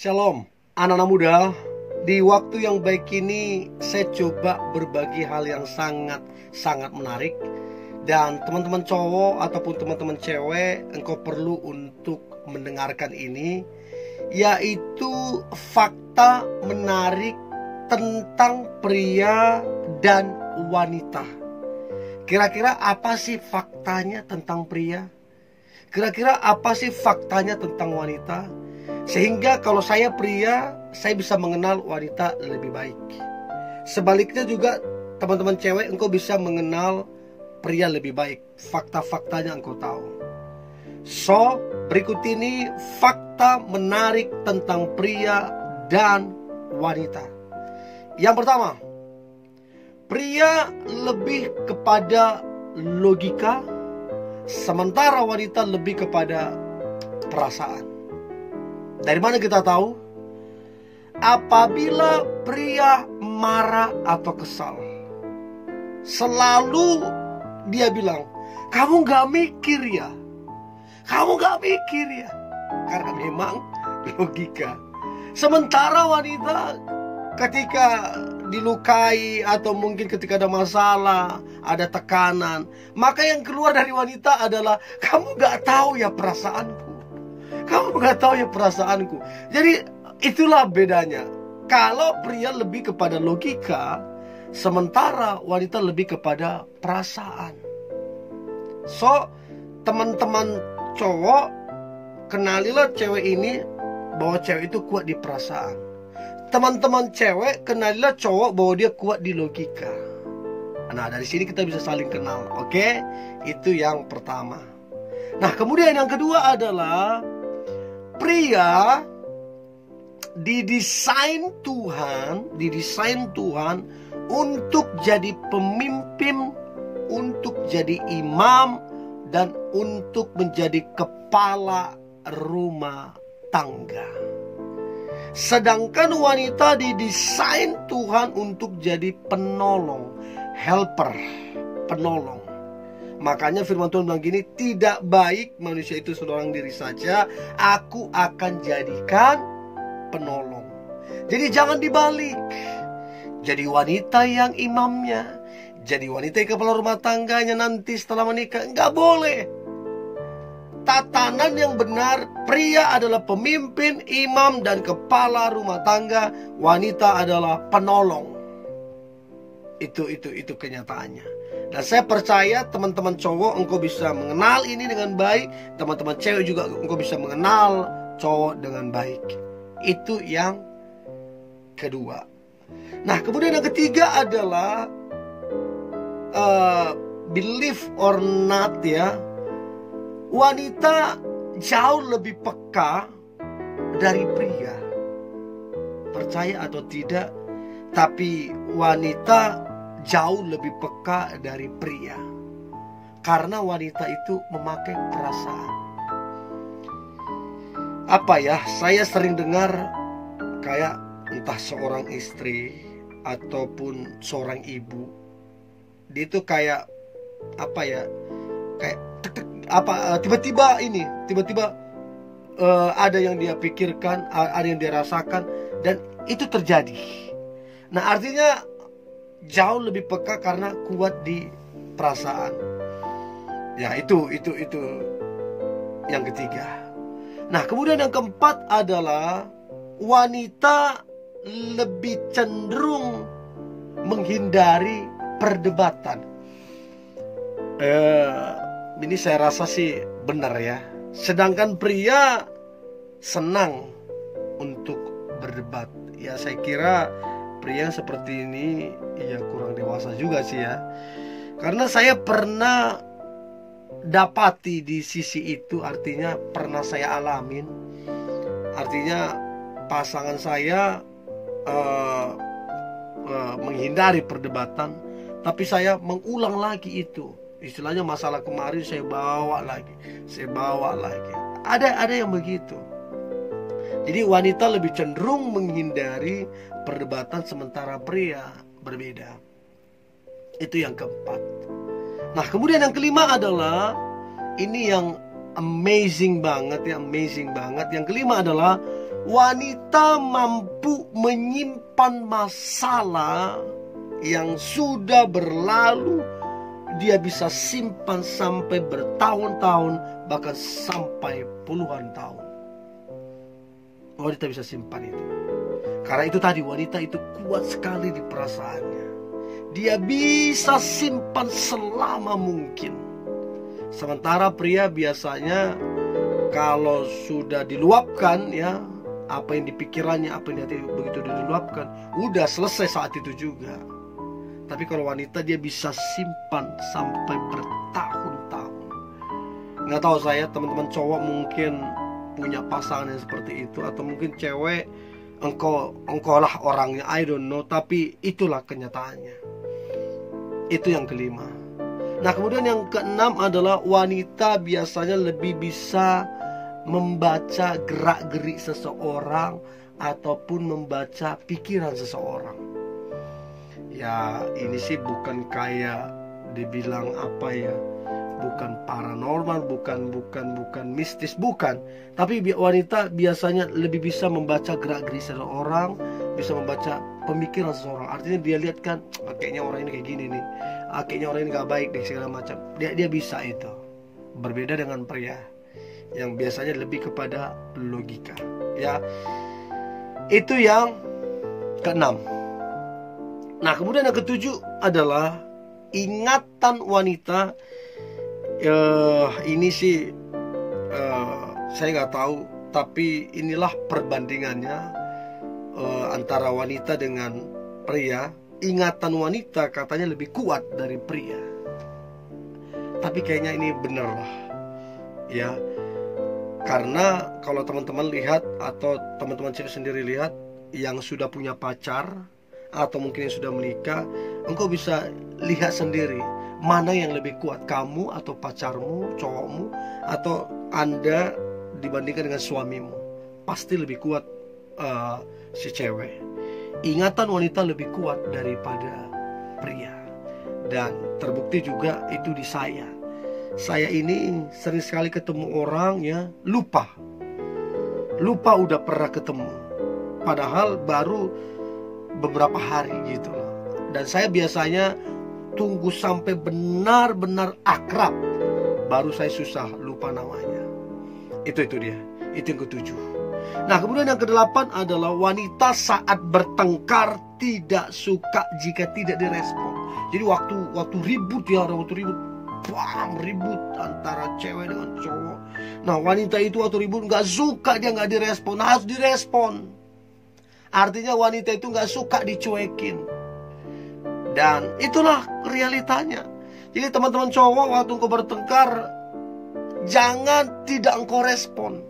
Shalom, anak-anak muda. Di waktu yang baik ini saya coba berbagi hal yang sangat menarik. Dan teman-teman cowok ataupun teman-teman cewek, engkau perlu untuk mendengarkan ini, yaitu fakta menarik tentang pria dan wanita. Kira-kira apa sih faktanya tentang pria? Kira-kira apa sih faktanya tentang wanita? Sehingga kalau saya pria, saya bisa mengenal wanita lebih baik. Sebaliknya juga teman-teman cewek, engkau bisa mengenal pria lebih baik. Fakta-faktanya engkau tahu. So, berikut ini fakta menarik tentang pria dan wanita. Yang pertama, pria lebih kepada logika, sementara wanita lebih kepada perasaan. Dari mana kita tahu? Apabila pria marah atau kesal, selalu dia bilang, kamu gak mikir ya? Kamu gak mikir ya? Karena memang logika. Sementara wanita ketika dilukai atau mungkin ketika ada masalah, ada tekanan, maka yang keluar dari wanita adalah, kamu gak tahu ya perasaanku. Kamu gak tahu ya perasaanku. Jadi itulah bedanya. Kalau pria lebih kepada logika, sementara wanita lebih kepada perasaan. So, teman-teman cowok, kenalilah cewek ini bahwa cewek itu kuat di perasaan. Teman-teman cewek, kenalilah cowok bahwa dia kuat di logika. Nah, dari sini kita bisa saling kenal. Oke? Itu yang pertama. Nah, kemudian yang kedua adalah pria didesain Tuhan untuk jadi pemimpin, untuk jadi imam, dan untuk menjadi kepala rumah tangga. Sedangkan wanita didesain Tuhan untuk jadi penolong, helper, penolong. Makanya firman Tuhan bilang gini, tidak baik manusia itu seorang diri saja, aku akan jadikan penolong. Jadi jangan dibalik. Jadi wanita yang imamnya, jadi wanita yang kepala rumah tangganya nanti setelah menikah. Enggak boleh. Tatanan yang benar, pria adalah pemimpin, imam, dan kepala rumah tangga. Wanita adalah penolong. Itu kenyataannya. Dan saya percaya teman-teman cowok engkau bisa mengenal ini dengan baik. Teman-teman cewek juga engkau bisa mengenal cowok dengan baik. Itu yang kedua. Nah, kemudian yang ketiga adalah believe or not ya, wanita jauh lebih peka dari pria. Percaya atau tidak, tapi wanita jauh lebih peka dari pria. Karena wanita itu memakai perasaan. Apa ya, saya sering dengar kayak entah seorang istri ataupun seorang ibu, dia itu kayak apa ya, kayak tiba-tiba ada yang dia pikirkan, ada yang dia rasakan, dan itu terjadi. Nah, artinya jauh lebih peka karena kuat di perasaan. Ya, itu yang ketiga. Nah, kemudian yang keempat adalah wanita lebih cenderung menghindari perdebatan. Ini saya rasa sih benar ya. Sedangkan pria senang untuk berdebat. Ya, saya kira pria seperti ini ya kurang dewasa juga sih ya. Karena saya pernah dapati di sisi itu, artinya pernah saya alamin. Artinya pasangan saya menghindari perdebatan, tapi saya mengulang lagi itu. Istilahnya masalah kemarin saya bawa lagi. Ada yang begitu. Jadi wanita lebih cenderung menghindari perdebatan, sementara pria berbeda. Itu yang keempat. Nah, kemudian yang kelima adalah, ini yang amazing banget. Yang kelima adalah wanita mampu menyimpan masalah yang sudah berlalu. Dia bisa simpan sampai bertahun-tahun, bahkan sampai puluhan tahun. Wanita bisa simpan itu. Karena itu tadi, wanita itu kuat sekali di perasaannya. Dia bisa simpan selama mungkin. Sementara pria biasanya kalau sudah diluapkan, ya, apa yang dipikirannya, apa yang dia begitu diluapkan, udah selesai saat itu juga. Tapi kalau wanita dia bisa simpan sampai bertahun-tahun. Nggak tahu saya, teman-teman cowok mungkin punya pasangan yang seperti itu, atau mungkin cewek, engkau lah orangnya, I don't know. Tapi itulah kenyataannya. Itu yang kelima. Nah, kemudian yang keenam adalah wanita biasanya lebih bisa membaca gerak-gerik seseorang ataupun membaca pikiran seseorang. Ya, ini sih bukan kayak dibilang apa ya, bukan paranormal, bukan mistis, bukan. Tapi wanita biasanya lebih bisa membaca gerak-gerik seseorang, bisa membaca pemikiran seseorang. Artinya dia lihat kan, kayaknya orang ini kayak gini nih, kayaknya orang ini gak baik deh, segala macam. Dia bisa itu. Berbeda dengan pria yang biasanya lebih kepada logika. Ya, itu yang keenam. Nah, kemudian yang ketujuh adalah ingatan wanita. Ini sih saya nggak tahu, tapi inilah perbandingannya antara wanita dengan pria. Ingatan wanita katanya lebih kuat dari pria. Tapi kayaknya ini bener lah, ya. Karena kalau teman-teman lihat, atau teman-teman cewek sendiri lihat, yang sudah punya pacar atau mungkin yang sudah menikah, engkau bisa lihat sendiri mana yang lebih kuat, kamu atau pacarmu, cowokmu, atau Anda dibandingkan dengan suamimu. Pasti lebih kuat si cewek. Ingatan wanita lebih kuat daripada pria. Dan terbukti juga itu di saya. Saya ini sering sekali ketemu orang, ya, lupa udah pernah ketemu, padahal baru beberapa hari gitu loh. Dan saya biasanya tunggu sampai benar-benar akrab, baru saya susah lupa namanya. Itu dia. Itu yang ketujuh. Nah, kemudian yang kedelapan adalah wanita saat bertengkar tidak suka jika tidak direspon. Jadi waktu ribut, ya, waktu ribut antara cewek dengan cowok. Nah, wanita itu waktu ribut nggak suka, dia nggak direspon, harus direspon. Artinya wanita itu nggak suka dicuekin. Dan itulah realitanya. Jadi teman-teman cowok, waktu engkau bertengkar, jangan tidak engkau respon,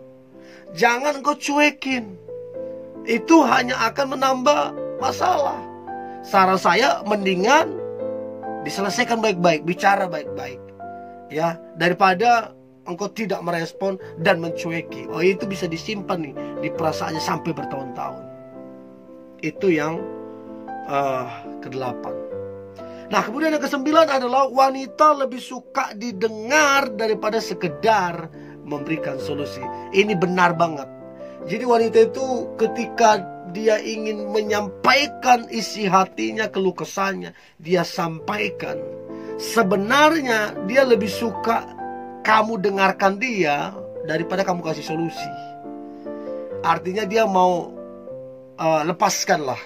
jangan engkau cuekin. Itu hanya akan menambah masalah. Saran saya, mendingan diselesaikan baik-baik, bicara baik-baik, ya, daripada engkau tidak merespon dan mencueki. Oh, itu bisa disimpan nih di perasaannya sampai bertahun-tahun. Itu yang kedelapan. Nah, kemudian yang kesembilan adalah wanita lebih suka didengar daripada sekedar memberikan solusi. Ini benar banget. Jadi wanita itu ketika dia ingin menyampaikan isi hatinya, keluh kesahnya, dia sampaikan. Sebenarnya dia lebih suka kamu dengarkan dia daripada kamu kasih solusi. Artinya dia mau lepaskanlah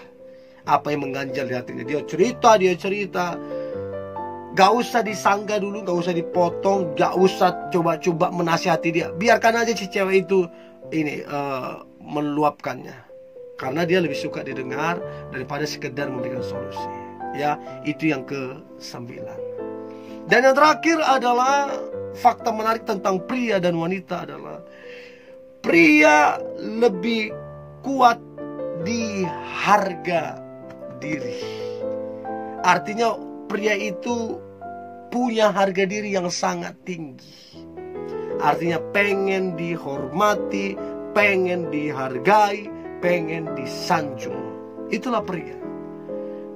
apa yang mengganjal di hatinya. Dia cerita. Gak usah disanggah dulu, gak usah dipotong, gak usah coba-coba menasihati dia. Biarkan aja si cewek itu meluapkannya. Karena dia lebih suka didengar daripada sekedar memberikan solusi. Ya, itu yang ke-9. Dan yang terakhir adalah fakta menarik tentang pria dan wanita adalah pria lebih kuat di harga diri. Artinya pria itu punya harga diri yang sangat tinggi. Artinya pengen dihormati, pengen dihargai, pengen disanjung. Itulah pria.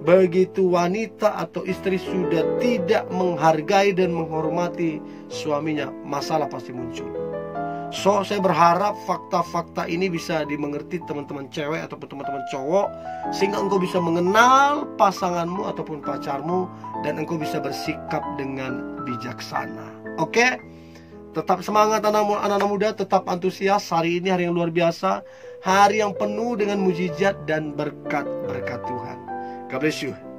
Begitu wanita atau istri sudah tidak menghargai dan menghormati suaminya, masalah pasti muncul. So, saya berharap fakta-fakta ini bisa dimengerti teman-teman cewek ataupun teman-teman cowok, sehingga engkau bisa mengenal pasanganmu ataupun pacarmu, dan engkau bisa bersikap dengan bijaksana. Oke? Tetap semangat anak-anak muda, tetap antusias. Hari ini hari yang luar biasa, hari yang penuh dengan mujizat dan berkat-berkat Tuhan. God bless you.